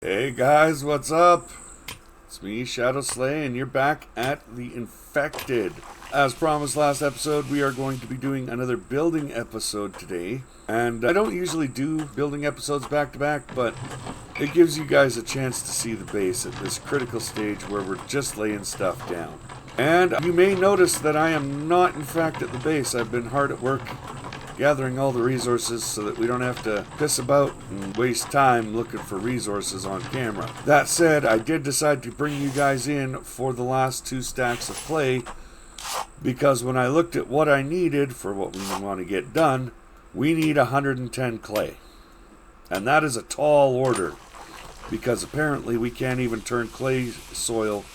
Hey guys, what's up? It's me, Shadow Slay, and you're back at the Infected. As promised last episode, we are going to be doing another building episode today. And I don't usually do building episodes back to back, but it gives you guys a chance to see the base at this critical stage where we're just laying stuff down. And you may notice that I am not in fact at the base. I've been hard at work gathering all the resources so that we don't have to piss about and waste time looking for resources on camera. That said, I did decide to bring you guys in for the last 2 stacks of clay because when I looked at what I needed for what we want to get done, we need 110 clay. And that is a tall order because apparently we can't even turn clay soil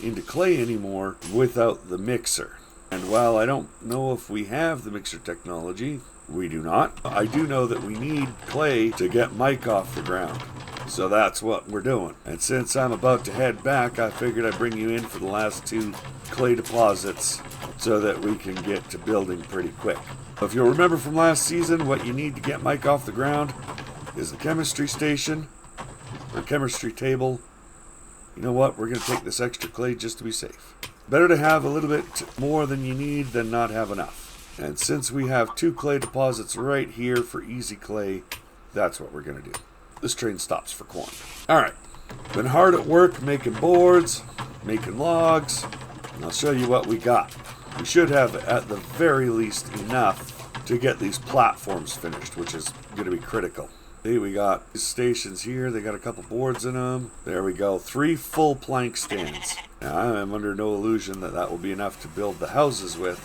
into clay anymore without the mixer. And while I don't know if we have the mixer technology, we do not. I do know that we need clay to get Mike off the ground. So that's what we're doing. And since I'm about to head back, I figured I'd bring you in for the last 2 clay deposits so that we can get to building pretty quick. If you'll remember from last season, what you need to get Mike off the ground is the chemistry station or chemistry table. You know what? We're going to take this extra clay just to be safe. Better to have a little bit more than you need than not have enough. And since we have 2 clay deposits right here for easy clay, that's what we're going to do. This train stops for corn. Alright, been hard at work making boards, making logs, and I'll show you what we got. We should have at the very least enough to get these platforms finished, which is going to be critical. See, we got these stations here. They got a couple boards in them. There we go. 3 full plank stands. Now, I am under no illusion that that will be enough to build the houses with,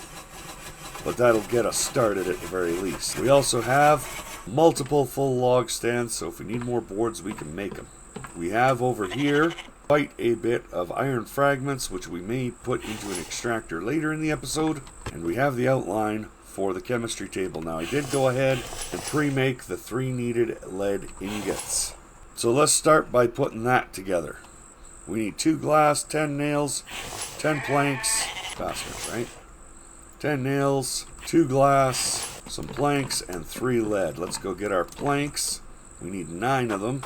but that'll get us started at the very least. We also have multiple full log stands, so if we need more boards, we can make them. We have over here quite a bit of iron fragments, which we may put into an extractor later in the episode, and we have the outline for the chemistry table. Now I did go ahead and pre-make the 3 needed lead ingots. So let's start by putting that together. We need 2 glass, 10 nails, 10 planks, baskets, right? 10 nails, 2 glass, some planks, and 3 lead. Let's go get our planks. We need 9 of them.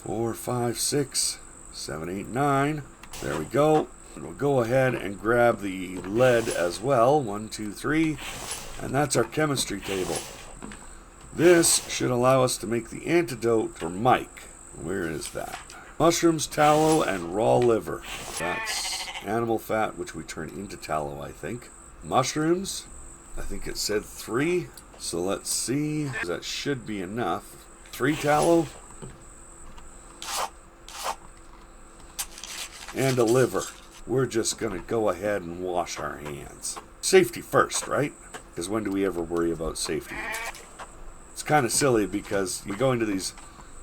4, 5, 6, 7, 8, 9. There we go. And we'll go ahead and grab the lead as well. 1, 2, 3. And that's our chemistry table. This should allow us to make the antidote for Mike. Where is that? Mushrooms, tallow, and raw liver. That's animal fat, which we turn into tallow, I think. Mushrooms, I think it said 3. So let's see. That should be enough. 3 tallow. And a liver. We're just going to go ahead and wash our hands. Safety first, right? Because when do we ever worry about safety? It's kind of silly because we go into these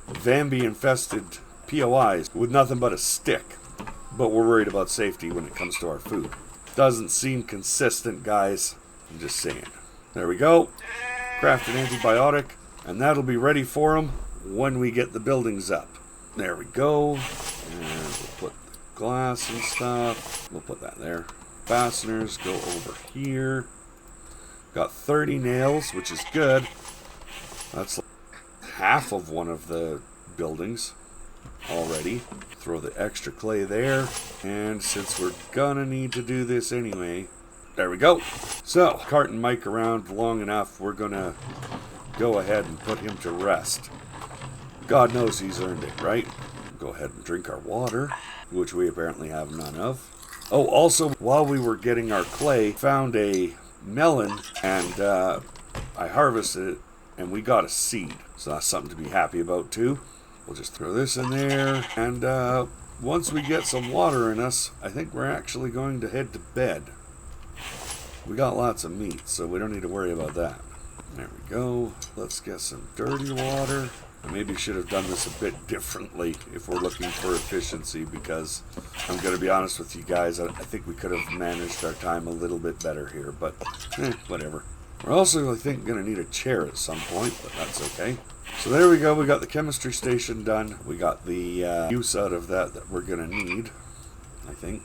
Vambi-infested POIs with nothing but a stick. But we're worried about safety when it comes to our food. Doesn't seem consistent, guys. I'm just saying. There we go. Craft an antibiotic. And that'll be ready for them when we get the buildings up. There we go. And we'll put the glass and stuff. We'll put that there. Fasteners go over here. Got 30 nails, which is good. That's like half of one of the buildings already. Throw the extra clay there. And since we're gonna need to do this anyway, there we go. So, carting Mike around long enough, we're gonna go ahead and put him to rest. God knows he's earned it, right? Go ahead and drink our water, which we apparently have none of. Oh, also, while we were getting our clay, found a melon, and I harvested it, and we got a seed. So that's something to be happy about, too. We'll just throw this in there, and once we get some water in us, I think we're actually going to head to bed. We got lots of meat, so we don't need to worry about that. There we go. Let's get some dirty water. I maybe should have done this a bit differently if we're looking for efficiency, because I'm going to be honest with you guys, I think we could have managed our time a little bit better here, but whatever. We're also, I think, going to need a chair at some point, but that's okay. So there we go, we got the chemistry station done. We got the use out of that we're going to need, I think.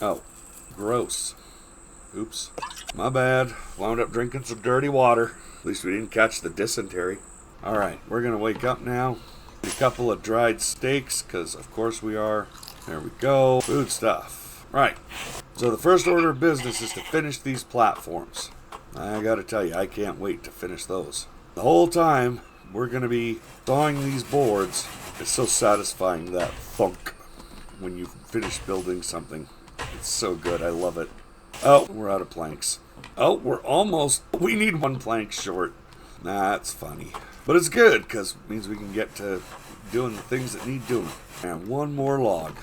Oh, gross. Oops. My bad. Wound up drinking some dirty water. At least we didn't catch the dysentery. Alright, we're going to wake up now. A couple of dried steaks, because of course we are. There we go. Food stuff. Right. So the first order of business is to finish these platforms. I gotta tell you, I can't wait to finish those. The whole time, we're gonna be sawing these boards. It's so satisfying, that thunk, when you finish building something. It's so good. I love it. Oh, we're out of planks. Oh, we need one plank short. Nah, that's funny. But it's good, because it means we can get to doing the things that need doing. And one more log.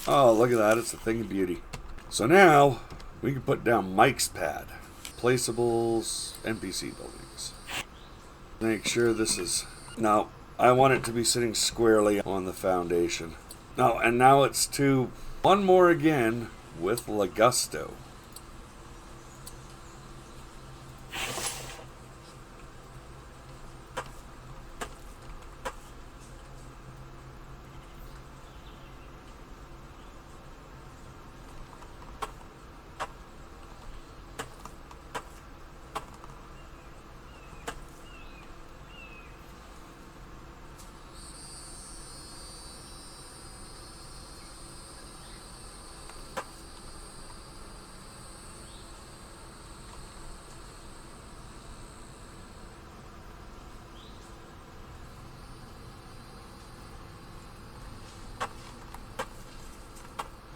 Oh, look at that. It's a thing of beauty. So now, we can put down Mike's pad. Placeables, NPC buildings. Make sure this is... Now, I want it to be sitting squarely on the foundation. No, and now it's to... One more again with Lagusto.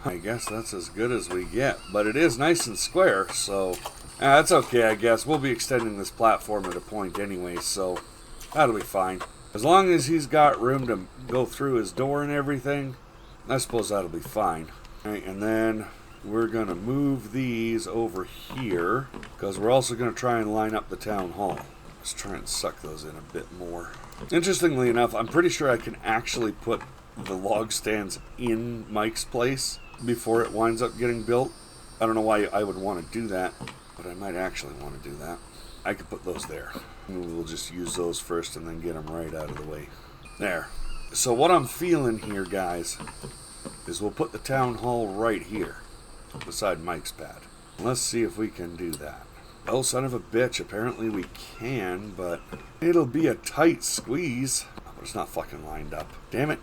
I guess that's as good as we get, but it is nice and square, so that's okay, I guess. We'll be extending this platform at a point anyway, so that'll be fine. As long as he's got room to go through his door and everything, I suppose that'll be fine. All right, and then we're going to move these over here, because we're also going to try and line up the town hall. Let's try and suck those in a bit more. Interestingly enough, I'm pretty sure I can actually put the log stands in Mike's place before it winds up getting built. I don't know why I would want to do that, but I might actually want to do that. I could put those there. We'll just use those first and then get them right out of the way. There. So what I'm feeling here, guys, is we'll put the town hall right here beside Mike's pad. Let's see if we can do that. Oh, son of a bitch. Apparently we can, but it'll be a tight squeeze. But it's not fucking lined up. Damn it.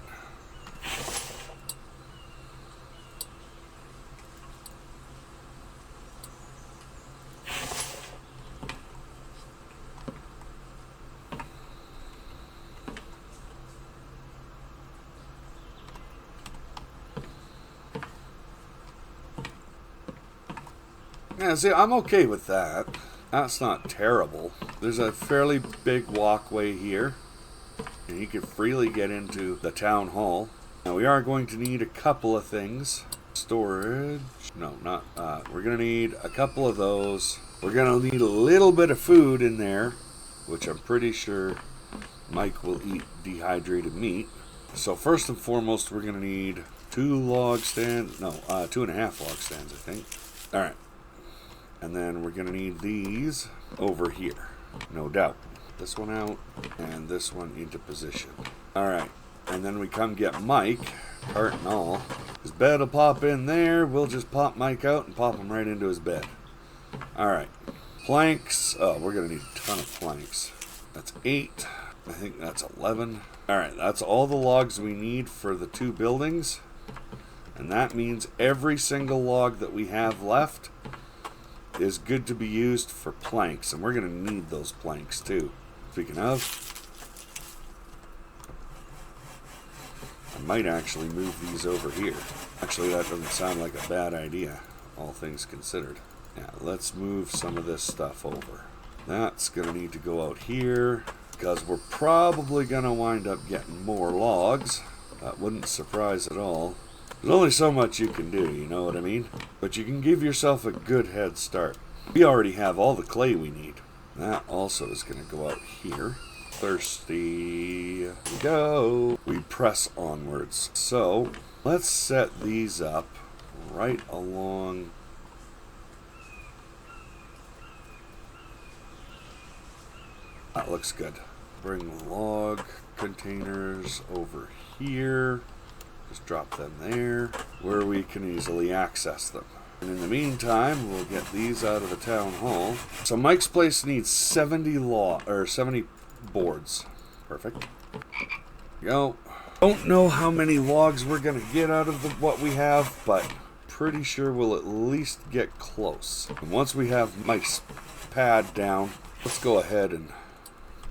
Yeah, see, I'm okay with that. That's not terrible. There's a fairly big walkway here, and you can freely get into the town hall. Now, we are going to need a couple of things. Storage. No, not... we're going to need a couple of those. We're going to need a little bit of food in there, which I'm pretty sure Mike will eat dehydrated meat. So first and foremost, we're going to need 2 log stands. No, 2.5 log stands, I think. All right. And then we're going to need these over here, no doubt. This one out, and this one into position. Alright, and then we come get Mike, cart and all. His bed will pop in there. We'll just pop Mike out and pop him right into his bed. Alright, planks. Oh, we're going to need a ton of planks. That's 8. I think that's 11. Alright, that's all the logs we need for the 2 buildings. And that means every single log that we have left is good to be used for planks, and we're going to need those planks too. Speaking of, I might actually move these over here. Actually, that doesn't sound like a bad idea, all things considered. Yeah, let's move some of this stuff over. That's going to need to go out here, because we're probably going to wind up getting more logs. That wouldn't surprise at all. There's only so much you can do, you know what I mean? But you can give yourself a good head start. We already have all the clay we need. That also is going to go out here. Thirsty. Here we go. We press onwards. So, let's set these up right along. That looks good. Bring log containers over here. Just drop them there, where we can easily access them. And in the meantime, we'll get these out of the town hall. So Mike's place needs 70 boards. Perfect. There we go. Don't know how many logs we're going to get out of what we have, but pretty sure we'll at least get close. And once we have Mike's pad down, let's go ahead and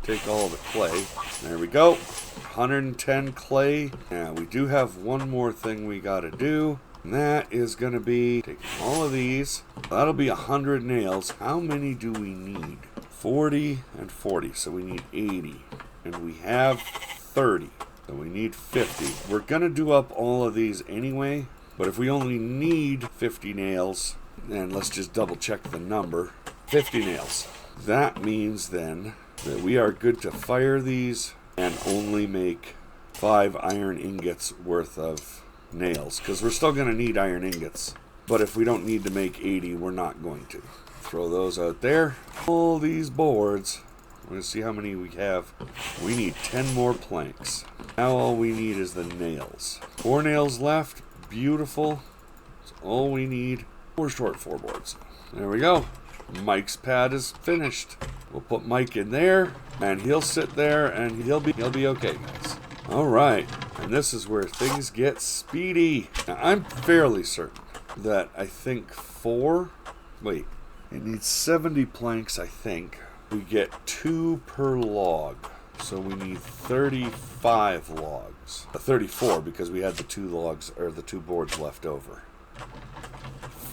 take all of the clay. There we go. 110 clay. Now we do have one more thing we got to do. And that is going to be taking all of these. That'll be 100 nails. How many do we need? 40 and 40. So we need 80. And we have 30. So we need 50. We're going to do up all of these anyway. But if we only need 50 nails, and let's just double check the number. 50 nails. That means then that we are good to fire these and only make 5 iron ingots worth of nails, because we're still going to need iron ingots. But if we don't need to make 80, we're not going to. Throw those out there. All these boards. We're going to see how many we have. We need 10 more planks. Now all we need is the nails. 4 nails left. Beautiful. That's all we need. We're short 4 boards. There we go. Mike's pad is finished. We'll put Mike in there, and he'll sit there, and he'll be okay, guys. All right, and this is where things get speedy. Now, I'm fairly certain that I think it needs 70 planks, I think. We get 2 per log, so we need 35 logs. 34, because we had the 2 logs, or the 2 boards left over.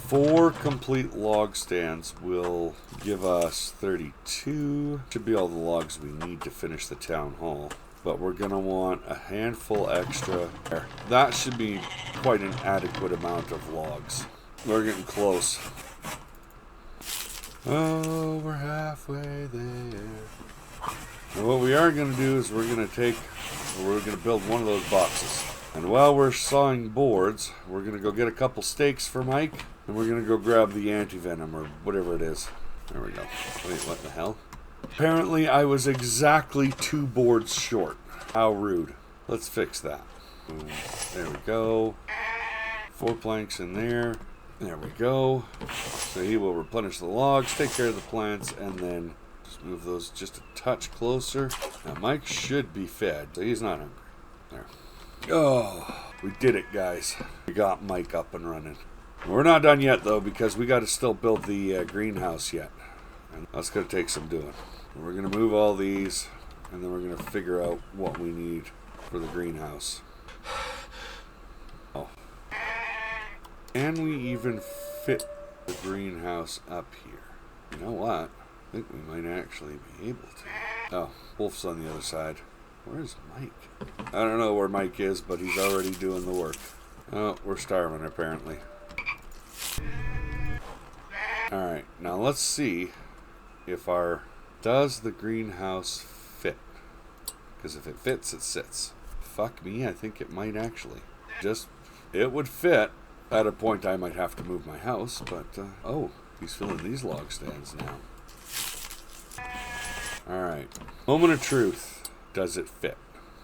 4 complete log stands will give us 32. Should be all the logs we need to finish the town hall. But we're going to want a handful extra. That should be quite an adequate amount of logs. We're getting close. Oh, we're halfway there. And what we are going to do is we're going to build one of those boxes. And while we're sawing boards, we're going to go get a couple steaks for Mike. And we're going to go grab the anti-venom or whatever it is. There we go. Wait, what the hell? Apparently I was exactly 2 boards short. How rude. Let's fix that. Boom. There we go. 4 planks in there. There we go. So he will replenish the logs, take care of the plants, and then just move those just a touch closer. Now Mike should be fed, so he's not hungry. There. Oh, we did it, guys. We got Mike up and running. We're not done yet, though, because we got to still build the greenhouse yet. And that's going to take some doing. We're going to move all these, and then we're going to figure out what we need for the greenhouse. Oh. Can we even fit the greenhouse up here? You know what? I think we might actually be able to. Oh, Wolf's on the other side. Where's Mike? I don't know where Mike is, but he's already doing the work. Oh, we're starving, apparently. Alright, now let's see if does the greenhouse fit? Because if it fits, it sits. Fuck me, I think it might actually. It would fit. At a point I might have to move my house, but, oh, he's filling these log stands now. Alright, moment of truth. Does it fit?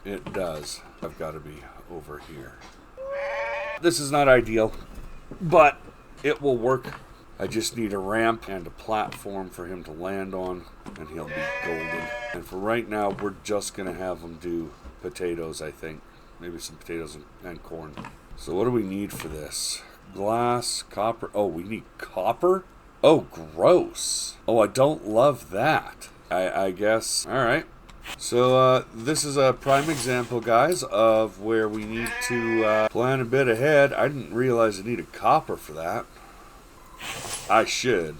It does. I've got to be over here. This is not ideal, but it will work. I just need a ramp and a platform for him to land on, and he'll be golden. And for right now, we're just going to have him do potatoes, I think. Maybe some potatoes and corn. So what do we need for this? Glass, copper. Oh, we need copper? Oh, gross. Oh, I don't love that. I guess. All right. So this is a prime example, guys, of where we need to plan a bit ahead. I didn't realize I needed copper for that. I should.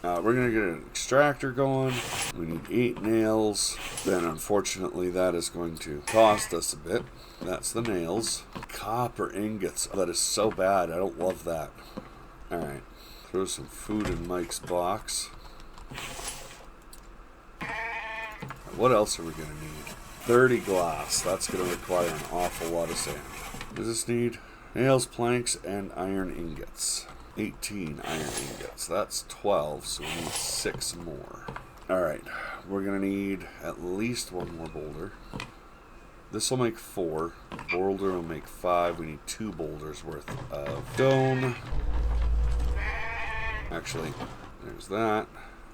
We're going to get an extractor going. We need 8 nails. Then, unfortunately, that is going to cost us a bit. That's the nails. Copper ingots. That is so bad. I don't love that. Alright. Throw some food in Mike's box. What else are we going to need? 30 glass. That's going to require an awful lot of sand. Does this need nails, planks, and iron ingots? 18 iron ingots. That's 12, so we need 6 more. Alright, we're going to need at least 1 more boulder. This will make 4. Boulder will make 5. We need 2 boulders worth of stone. Actually, there's that.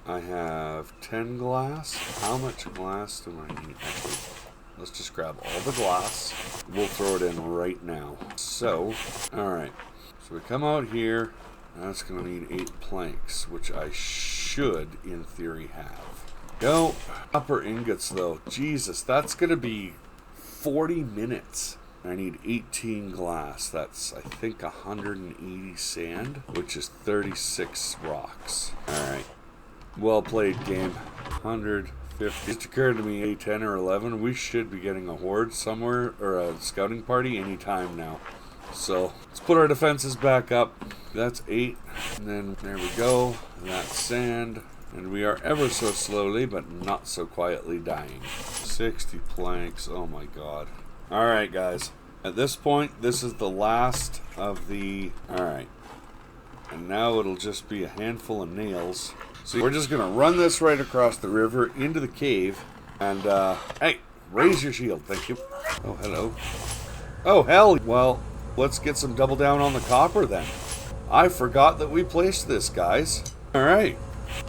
I have 10 glass. How much glass do I need? Actually, let's just grab all the glass. We'll throw it in right now. So, alright. So we come out here. That's going to need 8 planks, which I should, in theory, have. Go. Copper ingots, though. Jesus, that's going to be 40 minutes. I need 18 glass. That's, I think, 180 sand, which is 36 rocks. Alright. Well played, game. 150. It occurred to me, 10 or 11, we should be getting a horde somewhere, or a scouting party anytime now. So, let's put our defenses back up. That's 8. And then, there we go. That's sand. And we are ever so slowly, but not so quietly dying. 60 planks. Oh my god. Alright, guys. At this point, this is the last of the... Alright. And now it'll just be a handful of nails. So we're just going to run this right across the river into the cave. And, hey, raise your shield. Thank you. Oh, hello. Oh, hell. Well, let's get some double down on the copper then. I forgot that we placed this, guys. Alright.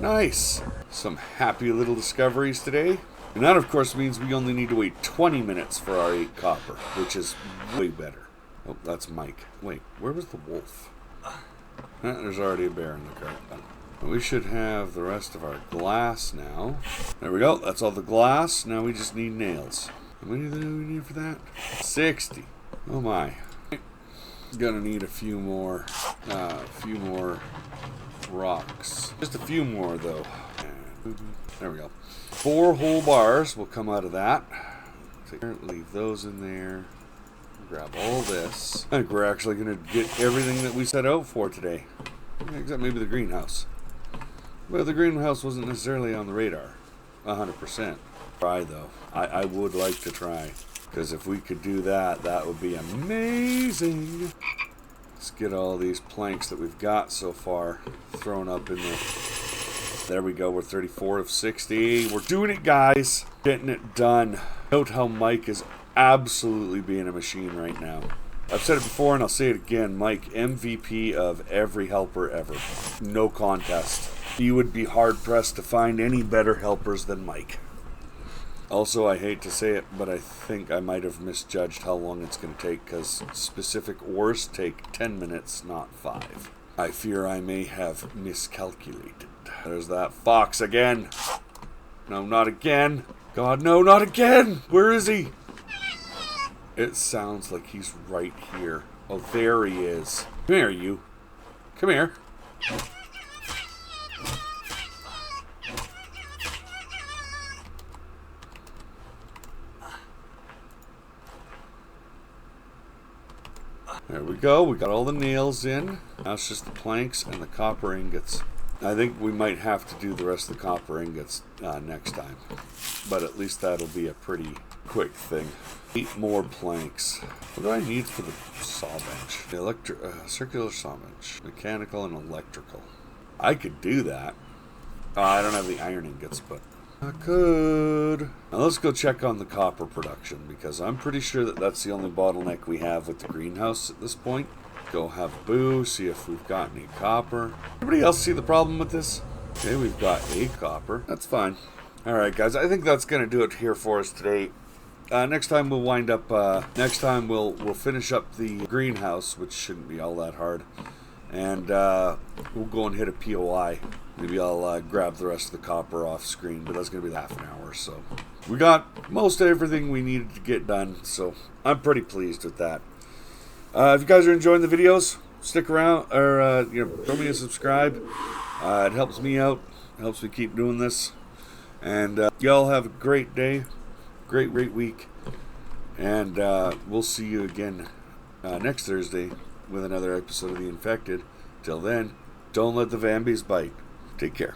Nice. Some happy little discoveries today. And that, of course, means we only need to wait 20 minutes for our 8 copper, which is way better. Oh, that's Mike. Wait, where was the wolf? There's already a bear in the cart. We should have the rest of our glass now. There we go. That's all the glass. Now we just need nails. How many do we need for that? 60. Oh my. Gonna need a few more rocks. Just a few more though. There we go. 4 whole bars will come out of that. Leave those in there. Grab all this. I think we're actually gonna get everything that we set out for today. Except maybe the greenhouse. Well, the greenhouse wasn't necessarily on the radar. 100%. Try though. I would like to try. Because if we could do that, that would be amazing. Let's get all these planks that we've got so far thrown up in there. There we go. We're 34 of 60. We're doing it, guys. Getting it done. Note how Mike is absolutely being a machine right now. I've said it before and I'll say it again. Mike, MVP of every helper ever. No contest. You would be hard-pressed to find any better helpers than Mike. Also, I hate to say it, but I think I might have misjudged how long it's going to take, because specific ores take 10 minutes, not 5. I fear I may have miscalculated. There's that fox again. No, not again. God, no, not again. Where is he? It sounds like he's right here. Oh, there he is. Come here, you. Come here. There we go. We got all the nails in. Now it's just the planks and the copper ingots. I think we might have to do the rest of the copper ingots next time. But at least that'll be a pretty quick thing. 8 more planks. What do I need for the saw bench? The circular saw bench. Mechanical and electrical. I could do that. I don't have the iron ingots, but I could. Now let's go check on the copper production, because I'm pretty sure that that's the only bottleneck we have with the greenhouse at this point. Go have a boo, see if we've got any copper. Anybody else see the problem with this? Okay, we've got 8 copper. That's fine. Alright guys, I think that's going to do it here for us today. Next time we'll wind up, next time we'll finish up the greenhouse, which shouldn't be all that hard. And we'll go and hit a POI. Maybe I'll grab the rest of the copper off screen, but that's going to be half an hour. So we got most everything we needed to get done, so I'm pretty pleased with that. If you guys are enjoying the videos, stick around, or throw me a subscribe. It helps me out, helps me keep doing this. And y'all have a great day, great week, and we'll see you again next Thursday with another episode of The Infected. Till then, don't let the Vambies bite. Take care.